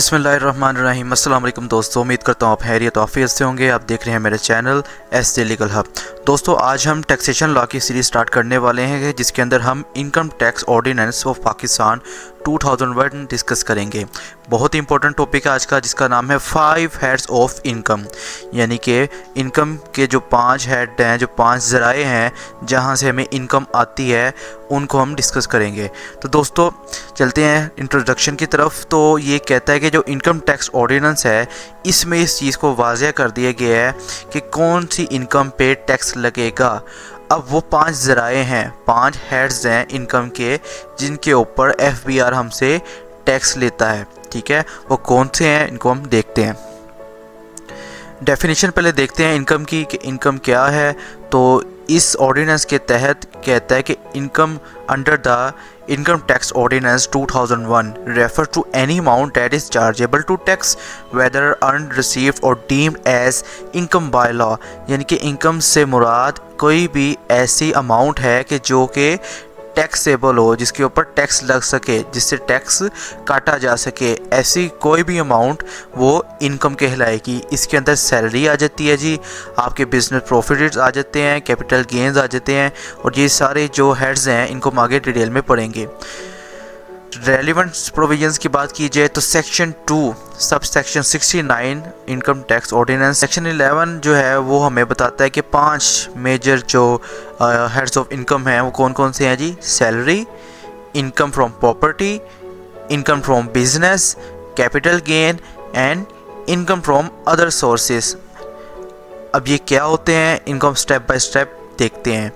बिस्मिल्लाहिर्रहमानिर्रहीम। अस्सलाम वालेकुम दोस्तों, उम्मीद करता हूँ आप खैरियत आफियत से होंगे। आप देख रहे हैं मेरे चैनल SD लीगल हब। दोस्तों, आज हम टैक्सेशन लॉ की सीरीज़ स्टार्ट करने वाले हैं जिसके अंदर हम income tax ordinance of Pakistan 2001 discuss करेंगे। बहुत ही इंपॉर्टेंट टॉपिक है आज का, जिसका नाम है 5 हेड्स ऑफ इनकम, यानी कि इनकम के जो 5 हेड हैं, जो 5 ज़राए हैं जहाँ से हमें इनकम आती है, उनको हम डिस्कस करेंगे। तो दोस्तों चलते हैं इंट्रोडक्शन की तरफ। तो ये कहता है कि जो इनकम टैक्स ऑर्डिनेंस है, इसमें इस चीज़ को वाज़ेह कर दिया गया है कि कौन सी इनकम पे टैक्स लगेगा। अब वो 5 ज़राए हैं, 5 हेड्स हैं इनकम के, जिनके ऊपर FBR हमसे टैक्स लेता है। ठीक है, वो कौन से हैं, इनको हम देखते हैं। डेफिनेशन पहले देखते हैं इनकम की, कि इनकम क्या है। तो इस ऑर्डिनेंस के तहत कहता है कि income under the income tax ordinance 2001 refer to any amount that is chargeable to tax whether earn received or deemed as income by law, यानी कि इनकम से मुराद कोई भी ऐसी अमाउंट है कि जो कि टैक्सेबल हो, जिसके ऊपर टैक्स लग सके, जिससे टैक्स काटा जा सके। ऐसी कोई भी अमाउंट वो इनकम कहलाएगी। इसके अंदर सैलरी आ जाती है जी, आपके बिजनेस प्रॉफिट्स आ जाते हैं, कैपिटल गेन्स आ जाते हैं, और ये सारे जो हेड्स हैं इनको हम आगे डिटेल में पढ़ेंगे। रेलिवेंट प्रोविजंस की बात की जाए तो section 2 sub section 69 income tax ordinance, section 11 जो है वो हमें बताता है कि 5 मेजर जो हेड्स ऑफ इनकम हैं वो कौन कौन से हैं जी। Salary, income from property, income from business, capital gain and income from other sources. अब ये क्या होते हैं, इनको हम स्टेप बाय स्टेप देखते हैं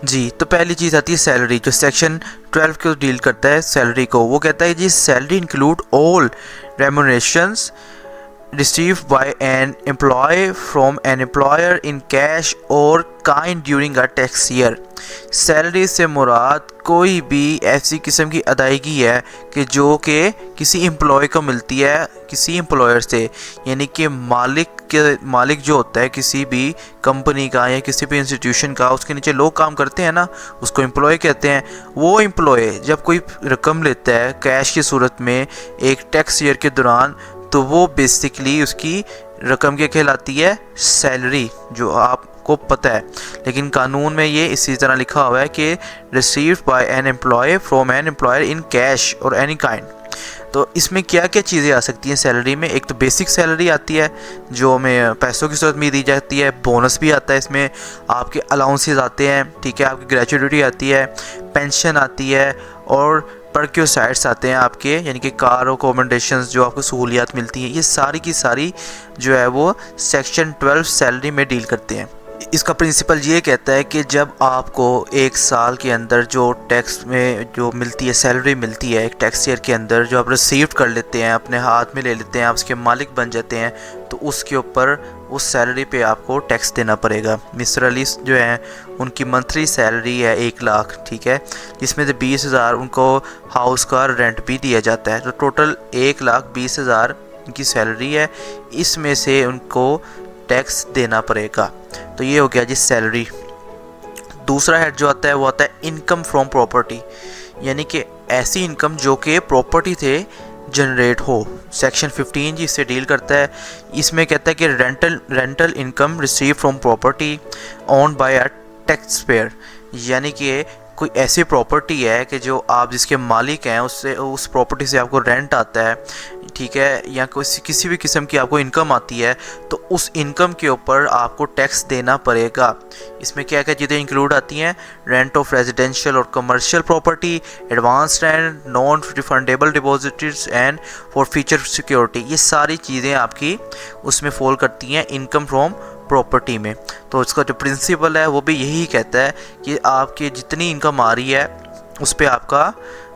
जी। तो पहली चीज़ आती है सैलरी, जो सेक्शन 12 को डील करता है सैलरी को। वो कहता है जी salary include all remunerations received by an employee from an employer in cash or kind during a tax year। Salary से मुराद कोई भी ऐसी किस्म की अदायगी है कि जो कि किसी एम्प्लॉय को मिलती है किसी एम्प्लॉयर से, यानी कि मालिक जो होता है किसी भी कंपनी का या किसी भी इंस्टीट्यूशन का, उसके नीचे लोग काम करते हैं ना, उसको एम्प्लॉय कहते हैं। वो एम्प्लॉय जब कोई रकम लेता है कैश की सूरत में एक टैक्स ईयर के दौरान, तो वो बेसिकली उसकी रकम क्या कहलाती है, सैलरी, जो आपको पता है। लेकिन कानून में ये इसी तरह लिखा हुआ है कि received by an employ from an employer in cash और एनी काइंड। तो इसमें क्या क्या चीज़ें आ सकती हैं सैलरी में। एक तो बेसिक सैलरी आती है जो हमें पैसों की सूरत में दी जाती है, बोनस भी आता है, इसमें आपके अलाउंसेस आते हैं, ठीक है, आपकी ग्रेचुइटी आती है, पेंशन आती है, और परक्यूसाइड्स आते हैं आपके, यानी कि कार और अकोमोडेशंस जो आपको सहूलियात मिलती हैं। ये सारी की सारी जो है वो सेक्शन 12 सैलरी में डील करते हैं। इसका प्रिंसिपल ये कहता है कि जब आपको एक साल के अंदर जो टैक्स में जो मिलती है, सैलरी मिलती है एक टैक्स ईयर के अंदर, जो आप रिसीव कर लेते हैं, अपने हाथ में ले लेते हैं, आप उसके मालिक बन जाते हैं, तो उसके ऊपर उस सैलरी पे आपको टैक्स देना पड़ेगा। मिस्टर अली जो हैं उनकी मंथली सैलरी है 1 लाख, ठीक है, जिसमें से 20,000 उनको हाउस का रेंट भी दिया जाता है। तो टोटल 1,20,000 उनकी सैलरी है, इसमें से उनको टैक्स देना पड़ेगा। तो ये हो गया जी सैलरी। दूसरा हेड जो आता है वो आता है इनकम फ्रॉम प्रॉपर्टी, यानी कि ऐसी इनकम जो कि प्रॉपर्टी से जनरेट हो। सेक्शन 15 जी इससे डील करता है। इसमें कहता है कि rental income receive from property owned by a tax payer, यानी कि कोई ऐसी प्रॉपर्टी है कि जो आप जिसके मालिक हैं, उससे उस प्रॉपर्टी से आपको रेंट आता है, ठीक है, या किसी भी किस्म की आपको इनकम आती है, तो उस इनकम के ऊपर आपको टैक्स देना पड़ेगा। इसमें क्या क्या चीज़ें इंक्लूड आती हैं, रेंट ऑफ रेजिडेंशियल और commercial property, advance and non refundable deposits and for future security. ये सारी चीज़ें आपकी उसमें फॉल करती हैं इनकम फ्रॉम प्रॉपर्टी में। तो इसका जो प्रिंसिपल है वो भी यही कहता है कि आपकी जितनी इनकम आ रही है उस पर आपका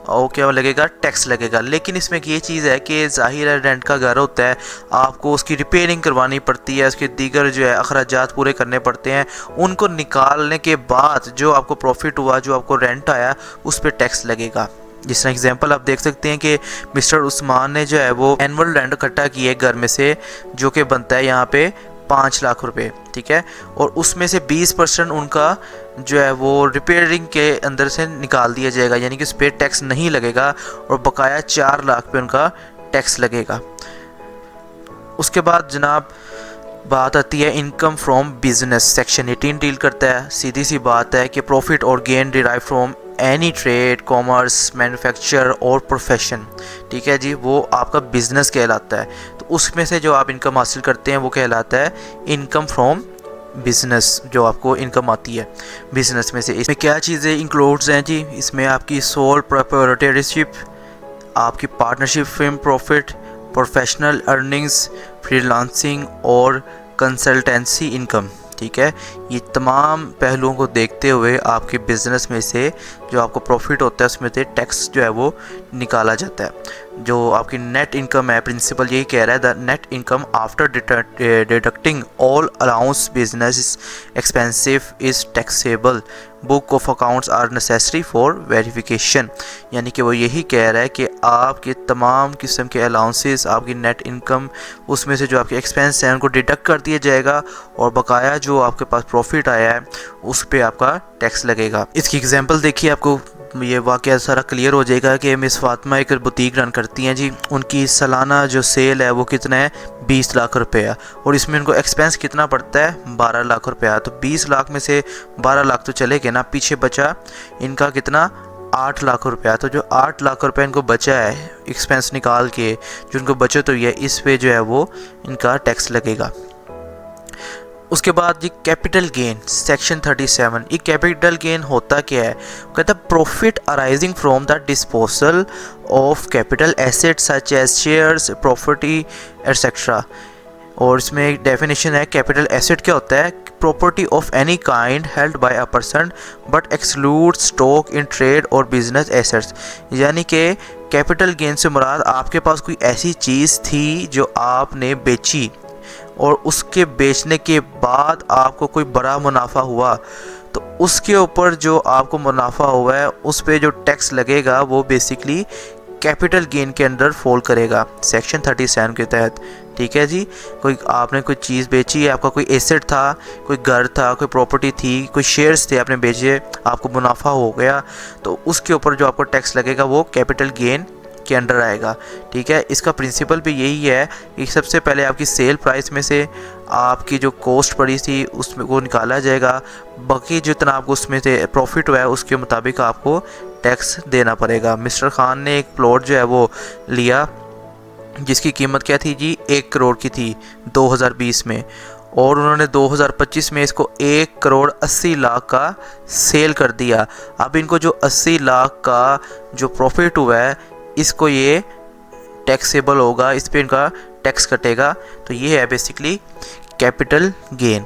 और क्या लगेगा, टैक्स लगेगा। लेकिन इसमें एक ये चीज़ है कि ज़ाहिर है रेंट का घर होता है, आपको उसकी रिपेयरिंग करवानी पड़ती है, उसके दीगर जो है अखराजात पूरे करने पड़ते हैं। उनको निकालने के बाद जो आपको प्रॉफिट हुआ, जो आपको रेंट आया, उस पर टैक्स लगेगा। जिस तरह एग्जांपल आप देख सकते हैं कि मिस्टर उस्मान ने जो है वो एनुअल रेंट इकट्ठा किया है घर में से, जो कि बनता है यहाँ पे 5 लाख रुपए, ठीक है, और उसमें से 20% उनका जो है वो रिपेयरिंग के अंदर से निकाल दिया जाएगा, यानी कि उस पर टैक्स नहीं लगेगा, और बकाया 4 लाख पे उनका टैक्स लगेगा। उसके बाद जनाब बात आती है income from business. Section 18 deal करता है, सीधी सी बात है कि प्रॉफिट और gain derive from any trade, commerce, manufacture और प्रोफेशन। ठीक है जी, वो आपका बिजनेस कहलाता है। तो उसमें से जो आप इनकम हासिल करते हैं वो कहलाता है इनकम फ्रॉम बिजनेस, जो आपको इनकम आती है बिजनेस में से। इसमें क्या चीज़ें इंक्लूड्स हैं जी? इसमें आपकी सोल प्रोप्राइटरशिप, आपकी partnership film profit, professional earnings, freelancing और कंसल्टेंसी इनकम। ठीक है, ये तमाम पहलुओं को देखते हुए आपके बिज़नेस में से जो आपको प्रॉफिट होता है उसमें से टैक्स जो है वो निकाला जाता है। जो आपकी नेट इनकम है, प्रिंसिपल यही कह रहा है, the net income after deducting all allowance business expensive is taxable, book of accounts are necessary for verification. यानी कि वो यही कह रहा है कि आपके तमाम किस्म के अलाउंसेस, आपकी नेट इनकम, उसमें से जो आपके एक्सपेंस हैं उनको डिडक्ट कर दिया जाएगा और बकाया जो आपके पास प्रॉफिट आया है उस पर आपका टैक्स लगेगा। इसकी एग्जांपल देखिए, आपको ये वाक़या सारा क्लियर हो जाएगा कि मिस फातिमा एक बुटीक रन करती हैं जी। उनकी सालाना जो सेल है वो कितना है, 20 लाख रुपया, और इसमें उनको एक्सपेंस कितना पड़ता है, 12 लाख रुपया। तो 20 लाख में से 12 लाख तो चले गए ना, पीछे बचा इनका कितना, 8 लाख रुपया। तो जो 8 लाख रुपया इनको बचा है एक्सपेंस निकाल के, जो उनको बचत हुई है, इस पे जो है वो इनका टैक्स लगेगा। उसके बाद जी कैपिटल गेन, सेक्शन 37। ये कैपिटल गेन होता क्या है? कहता है profit arising from the disposal of capital asset such as shares, property etcetera. और इसमें एक डेफिनेशन है, कैपिटल एसेट क्या होता है, property of any kind held by a person but exclude stock in trade और बिजनेस एसेट्स। यानी कि कैपिटल गेन से मुराद आपके पास कोई ऐसी चीज़ थी जो आपने बेची और उसके बेचने के बाद आपको कोई बड़ा मुनाफा हुआ, तो उसके ऊपर जो आपको मुनाफा हुआ है उस पे जो टैक्स लगेगा वो बेसिकली कैपिटल गेन के अंदर फॉल करेगा, सेक्शन 37 के तहत। ठीक है जी, कोई आपने कोई चीज़ बेची है, आपका कोई एसेट था, कोई घर था, कोई प्रॉपर्टी थी, कोई शेयर्स थे, आपने बेचे, आपको मुनाफा हो गया, तो उसके ऊपर जो आपको टैक्स लगेगा वो कैपिटल गेन के अंडर आएगा। ठीक है, इसका प्रिंसिपल भी यही है कि सबसे पहले आपकी सेल प्राइस में से आपकी जो कॉस्ट पड़ी थी उसमें वो निकाला जाएगा, बाकी जितना आपको उसमें से प्रॉफिट हुआ है उसके मुताबिक आपको टैक्स देना पड़ेगा। मिस्टर खान ने एक प्लॉट जो है वो लिया जिसकी कीमत क्या थी जी, 1 करोड़ की थी 2020 में, और उन्होंने 2025 में इसको 1 करोड़ 80 लाख का सेल कर दिया। अब इनको जो 80 लाख का जो प्रॉफिट हुआ है इसको ये टैक्सेबल होगा, इस पे इनका टैक्स कटेगा। तो ये है बेसिकली कैपिटल गेन।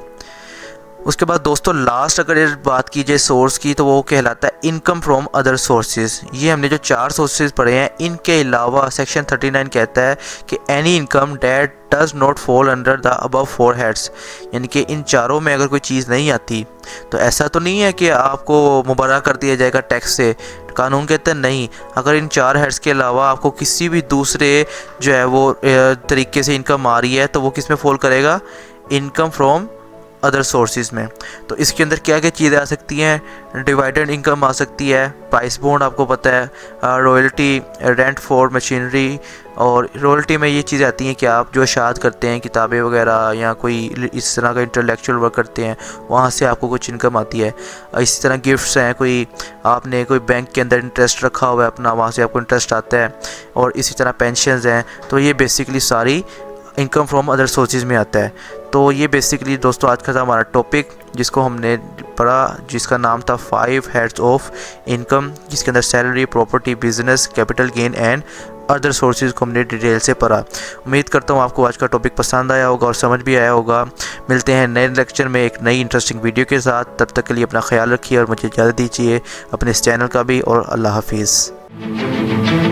उसके बाद दोस्तों लास्ट अगर बात की जाए सोर्स की, तो वो कहलाता है इनकम फ्रॉम अदर सोर्सेज। ये हमने जो 4 सोर्सेज पढ़े हैं, इनके अलावा सेक्शन 39 कहता है कि any income date does not fall under the above 4 heads. यानी कि इन चारों में अगर कोई चीज़ नहीं आती तो ऐसा तो नहीं है कि आपको मुबर्रा कर दिया जाएगा टैक्स से। कानून कहते हैं नहीं, अगर इन 4 हेड्स के अलावा आपको किसी भी दूसरे जो है वो तरीके से इनकम आ रही है तो वो किस में फॉल करेगा, इनकम फ्रॉम अदर सोर्सेज में। तो इसके अंदर क्या क्या चीज़ें आ सकती हैं, डिवाइडेंड इनकम आ सकती है, प्राइस बॉन्ड आपको पता है, रॉयल्टी, रेंट फॉर मशीनरी। और रॉयल्टी में ये चीज़ें आती हैं कि आप जो शाद करते हैं, किताबें वगैरह या कोई इस तरह का इंटेलेक्चुअल वर्क करते हैं, वहाँ से आपको कुछ इनकम आती है। इसी तरह गिफ्ट्स हैं, कोई आपने कोई बैंक के अंदर इंटरेस्ट रखा हुआ है अपना, वहाँ से आपको इंटरेस्ट आता है। और इसी तरह पेंशन्स हैं। तो ये बेसिकली सारी इनकम फ्रॉम अदर सोर्सेज में आता है। तो ये बेसिकली दोस्तों आज का था हमारा टॉपिक जिसको हमने पढ़ा, जिसका नाम था 5 हेड्स ऑफ इनकम, जिसके अंदर salary, property, business, capital gain and other sources को हमने डिटेल से पढ़ा। उम्मीद करता हूँ आपको आज का टॉपिक पसंद आया होगा और समझ भी आया होगा। मिलते हैं नए लेक्चर में एक नई इंटरेस्टिंग वीडियो के साथ। तब तक के लिए अपना ख्याल रखिए और मुझे इजाज़त दीजिए, अपने इस चैनल का भी। और अल्लाह हाफिज़।